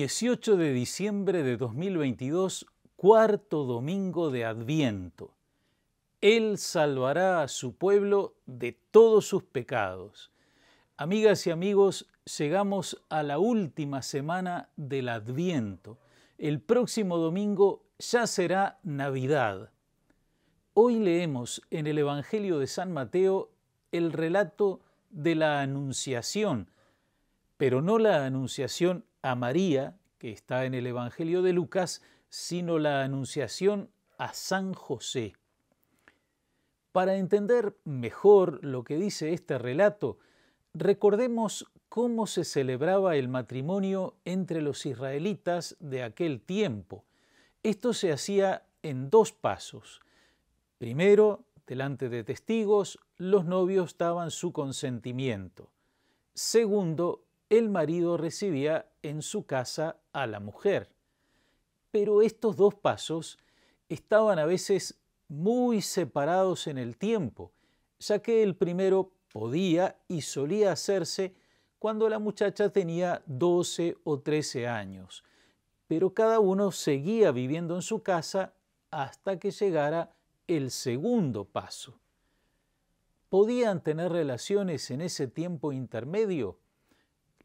18 de diciembre de 2022, cuarto domingo de Adviento. Él salvará a su pueblo de todos sus pecados. Amigas y amigos, llegamos a la última semana del Adviento. El próximo domingo ya será Navidad. Hoy leemos en el Evangelio de San Mateo el relato de la Anunciación, pero no la Anunciación a María, que está en el Evangelio de Lucas, sino la Anunciación a San José. Para entender mejor lo que dice este relato, recordemos cómo se celebraba el matrimonio entre los israelitas de aquel tiempo. Esto se hacía en dos pasos. Primero, delante de testigos, los novios daban su consentimiento. Segundo, el marido recibía en su casa a la mujer. Pero estos dos pasos estaban a veces muy separados en el tiempo, ya que el primero podía y solía hacerse cuando la muchacha tenía 12 o 13 años, pero cada uno seguía viviendo en su casa hasta que llegara el segundo paso. ¿Podían tener relaciones en ese tiempo intermedio?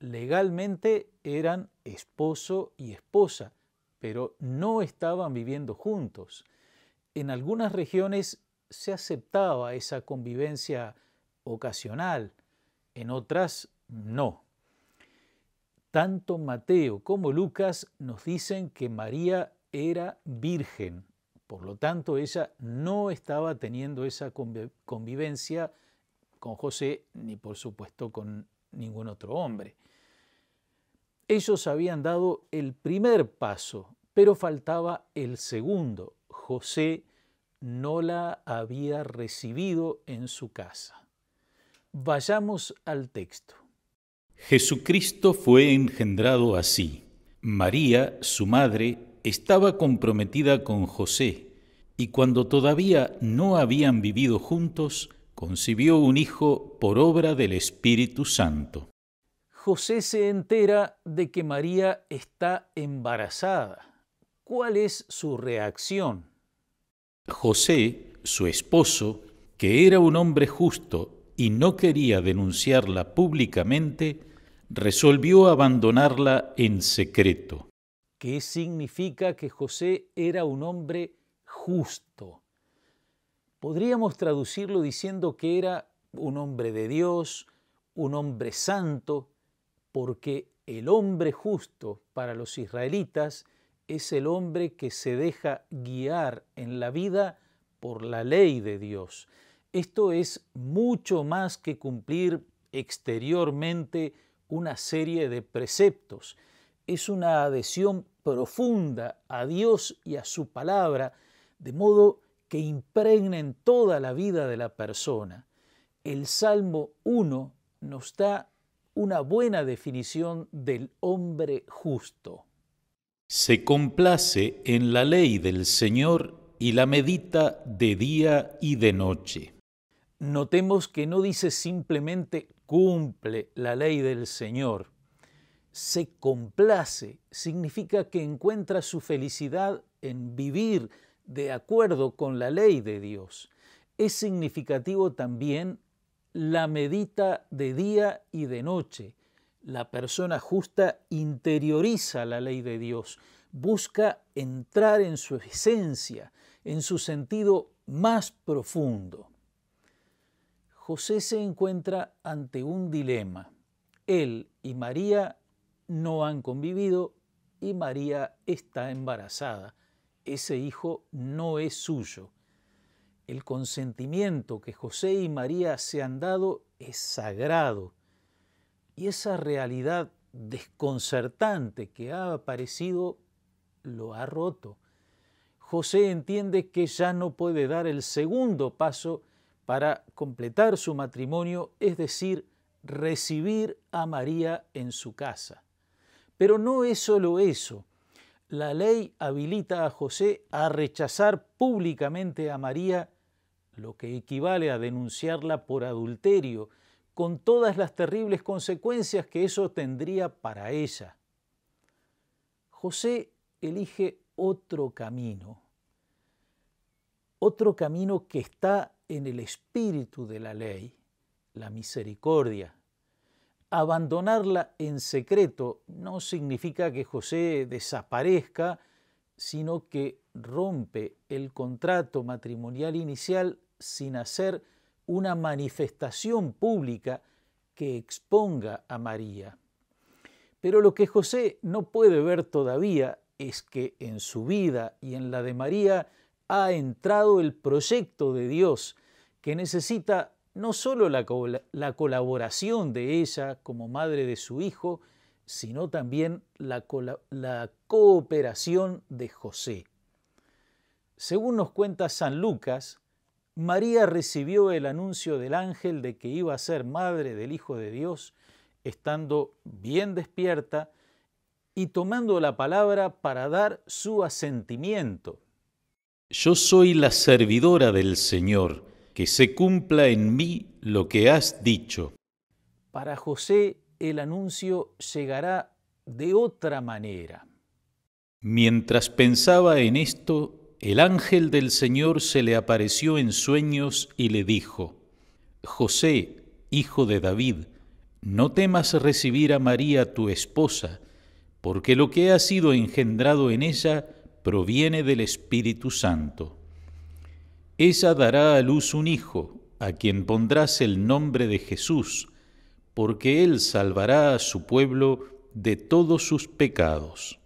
Legalmente eran esposo y esposa, pero no estaban viviendo juntos. En algunas regiones se aceptaba esa convivencia ocasional, en otras no. Tanto Mateo como Lucas nos dicen que María era virgen, por lo tanto ella no estaba teniendo esa convivencia con José ni por supuesto con ningún otro hombre. Ellos habían dado el primer paso, pero faltaba el segundo. José no la había recibido en su casa. Vayamos al texto. Jesucristo fue engendrado así. María, su madre, estaba comprometida con José, y cuando todavía no habían vivido juntos, concibió un hijo por obra del Espíritu Santo. José se entera de que María está embarazada. ¿Cuál es su reacción? José, su esposo, que era un hombre justo y no quería denunciarla públicamente, resolvió abandonarla en secreto. ¿Qué significa que José era un hombre justo? Podríamos traducirlo diciendo que era un hombre de Dios, un hombre santo, porque el hombre justo para los israelitas es el hombre que se deja guiar en la vida por la ley de Dios. Esto es mucho más que cumplir exteriormente una serie de preceptos. Es una adhesión profunda a Dios y a su palabra, de modo que impregnen toda la vida de la persona. El Salmo 1 nos da una buena definición del hombre justo. Se complace en la ley del Señor y la medita de día y de noche. Notemos que no dice simplemente cumple la ley del Señor. Se complace significa que encuentra su felicidad en vivir de acuerdo con la ley de Dios. Es significativo también la medita de día y de noche. La persona justa interioriza la ley de Dios, busca entrar en su esencia, en su sentido más profundo. José se encuentra ante un dilema. Él y María no han convivido y María está embarazada. Ese hijo no es suyo. El consentimiento que José y María se han dado es sagrado y esa realidad desconcertante que ha aparecido lo ha roto. José entiende que ya no puede dar el segundo paso para completar su matrimonio, es decir, recibir a María en su casa. Pero no es solo eso. La ley habilita a José a rechazar públicamente a María, lo que equivale a denunciarla por adulterio, con todas las terribles consecuencias que eso tendría para ella. José elige otro camino que está en el espíritu de la ley, la misericordia. Abandonarla en secreto no significa que José desaparezca, sino que rompe el contrato matrimonial inicial sin hacer una manifestación pública que exponga a María. Pero lo que José no puede ver todavía es que en su vida y en la de María ha entrado el proyecto de Dios, que necesita no solo la colaboración de ella como madre de su hijo, sino también la cooperación de José. Según nos cuenta San Lucas, María recibió el anuncio del ángel de que iba a ser madre del Hijo de Dios, estando bien despierta y tomando la palabra para dar su asentimiento. Yo soy la servidora del Señor, que se cumpla en mí lo que has dicho. Para José, el anuncio llegará de otra manera. Mientras pensaba en esto, el ángel del Señor se le apareció en sueños y le dijo: José, hijo de David, no temas recibir a María tu esposa, porque lo que ha sido engendrado en ella proviene del Espíritu Santo. Ella dará a luz un hijo, a quien pondrás el nombre de Jesús, porque él salvará a su pueblo de todos sus pecados.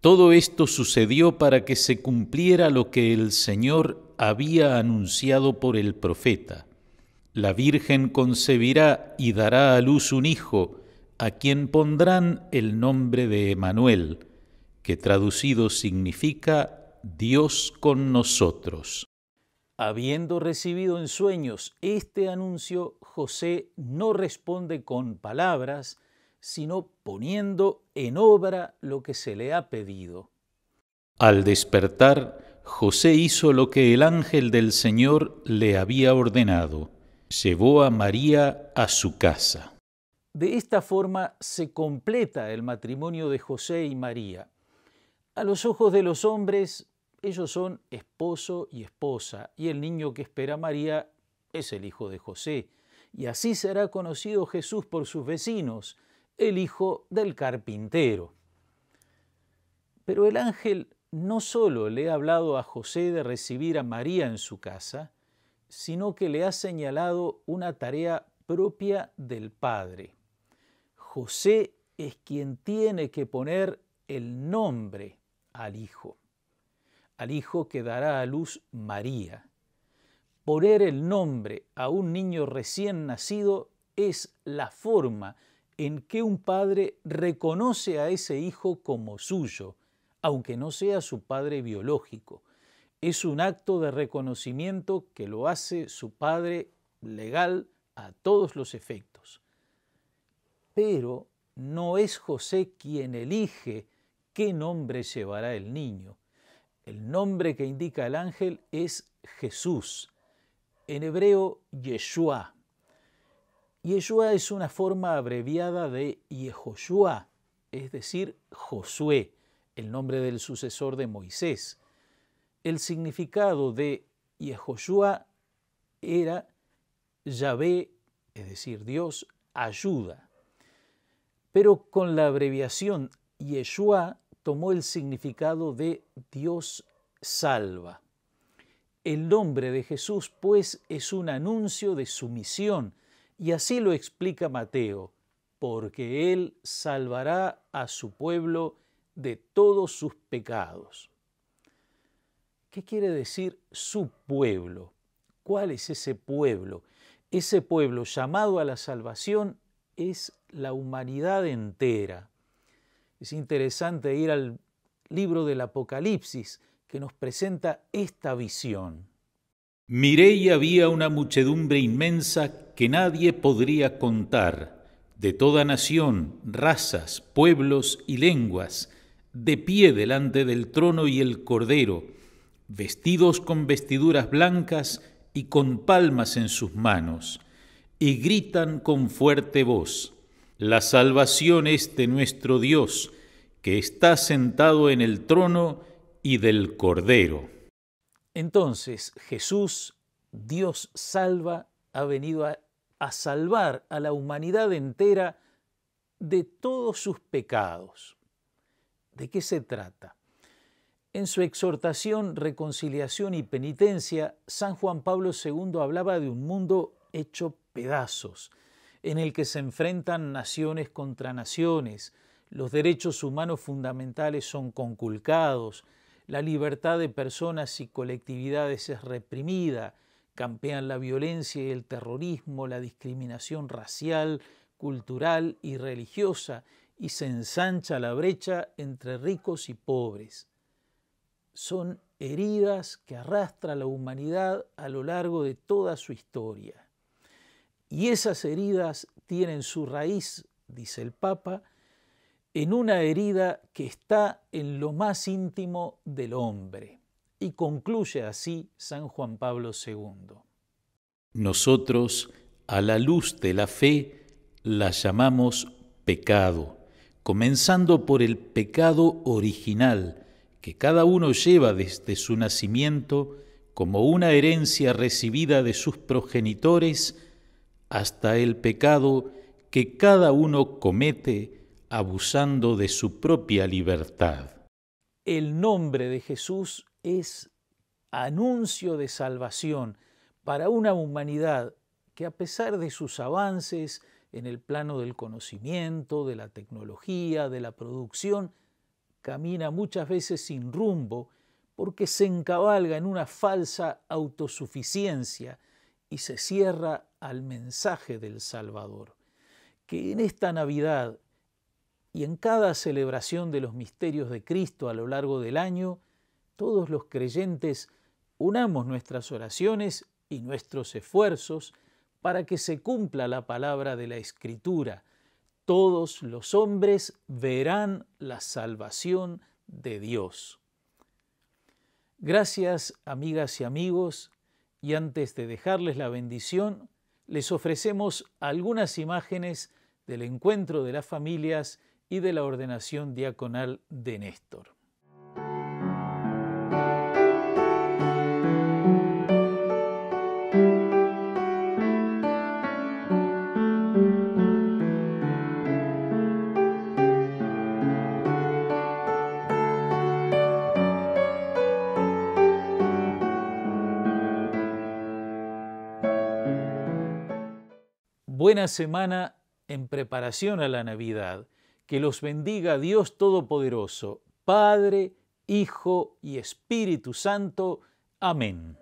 Todo esto sucedió para que se cumpliera lo que el Señor había anunciado por el profeta. La Virgen concebirá y dará a luz un hijo, a quien pondrán el nombre de Emmanuel, que traducido significa Dios con nosotros. Habiendo recibido en sueños este anuncio, José no responde con palabras, sino poniendo en obra lo que se le ha pedido. Al despertar, José hizo lo que el ángel del Señor le había ordenado. Llevó a María a su casa. De esta forma se completa el matrimonio de José y María. A los ojos de los hombres, ellos son esposo y esposa, y el niño que espera María es el hijo de José. Y así será conocido Jesús por sus vecinos, el hijo del carpintero. Pero el ángel no solo le ha hablado a José de recibir a María en su casa, sino que le ha señalado una tarea propia del Padre. José es quien tiene que poner el nombre al hijo que dará a luz María. Poner el nombre a un niño recién nacido es la forma en que un padre reconoce a ese hijo como suyo, aunque no sea su padre biológico. Es un acto de reconocimiento que lo hace su padre legal a todos los efectos. Pero no es José quien elige qué nombre llevará el niño. El nombre que indica el ángel es Jesús, en hebreo Yeshua. Yeshua es una forma abreviada de Yehoshua, es decir, Josué, el nombre del sucesor de Moisés. El significado de Yehoshua era Yahvé, es decir, Dios ayuda. Pero con la abreviación Yeshua tomó el significado de Dios salva. El nombre de Jesús, pues, es un anuncio de su misión, y así lo explica Mateo, porque Él salvará a su pueblo de todos sus pecados. ¿Qué quiere decir su pueblo? ¿Cuál es ese pueblo? Ese pueblo llamado a la salvación es la humanidad entera. Es interesante ir al libro del Apocalipsis, que nos presenta esta visión. Miré y había una muchedumbre inmensa que nadie podría contar, de toda nación, razas, pueblos y lenguas, de pie delante del trono y el Cordero, vestidos con vestiduras blancas y con palmas en sus manos, y gritan con fuerte voz: La salvación es de nuestro Dios, que está sentado en el trono y del Cordero. Entonces Jesús, Dios salva, ha venido a salvar a la humanidad entera de todos sus pecados. ¿De qué se trata? En su exhortación, reconciliación y penitencia, San Juan Pablo II hablaba de un mundo hecho pedazos, en el que se enfrentan naciones contra naciones, los derechos humanos fundamentales son conculcados, la libertad de personas y colectividades es reprimida, campean la violencia y el terrorismo, la discriminación racial, cultural y religiosa, y se ensancha la brecha entre ricos y pobres. Son heridas que arrastra la humanidad a lo largo de toda su historia. Y esas heridas tienen su raíz, dice el Papa, en una herida que está en lo más íntimo del hombre. Y concluye así San Juan Pablo II. Nosotros, a la luz de la fe, la llamamos pecado, comenzando por el pecado original, que cada uno lleva desde su nacimiento como una herencia recibida de sus progenitores, hasta el pecado que cada uno comete abusando de su propia libertad. El nombre de Jesús es anuncio de salvación para una humanidad que, a pesar de sus avances en el plano del conocimiento, de la tecnología, de la producción, camina muchas veces sin rumbo porque se encabalga en una falsa autosuficiencia y se cierra al mensaje del Salvador. Que en esta Navidad y en cada celebración de los misterios de Cristo a lo largo del año, todos los creyentes unamos nuestras oraciones y nuestros esfuerzos para que se cumpla la palabra de la Escritura. Todos los hombres verán la salvación de Dios. Gracias, amigas y amigos, y antes de dejarles la bendición, les ofrecemos algunas imágenes del encuentro de las familias y de la ordenación diaconal de Néstor. Buena semana en preparación a la Navidad. Que los bendiga Dios Todopoderoso, Padre, Hijo y Espíritu Santo. Amén.